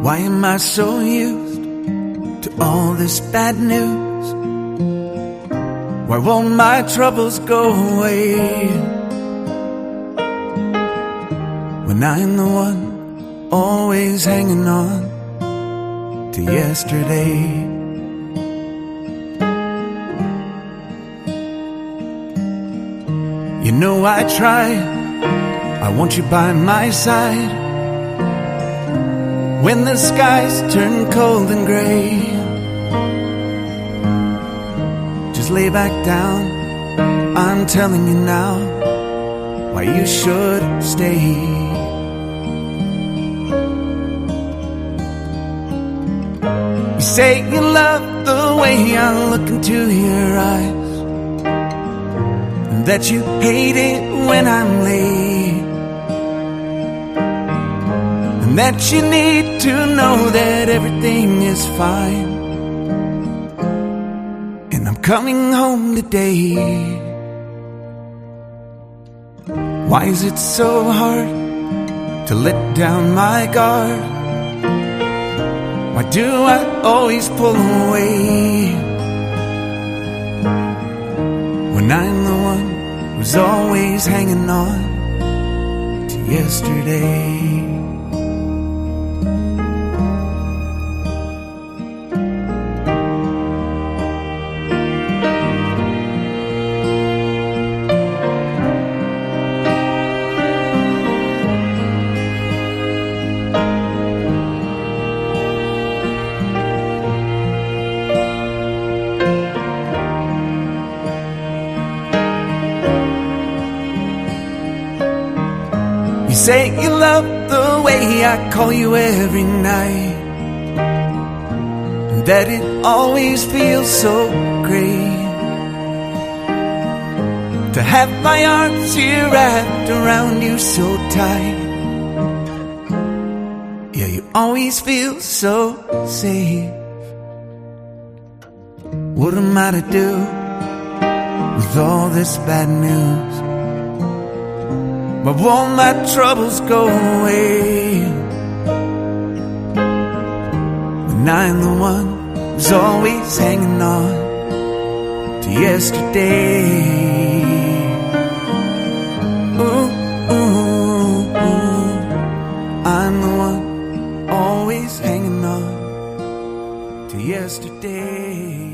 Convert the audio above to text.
Why am I so used to all this bad news? Why won't my troubles go away when I'm the one always hanging on to yesterday? You know I try, I want you by my side when the skies turn cold and gray. Just lay back down, I'm telling you now why you should stay. You say you love the way I look into your eyes, and that you hate it when I'm late, and that you need to know that everything is fine, and I'm coming home today. Why is it so hard to let down my guard? Why do I always pull away when I'm the one who's always hanging on to yesterday? You say you love the way I call you every night, and that it always feels so great to have my arms here wrapped around you so tight. Yeah, you always feel so safe. What am I to do with all this bad news? But won't my troubles go away when I'm the one who's always hanging on to yesterday? Ooh, ooh, ooh. I'm the one always hanging on to yesterday.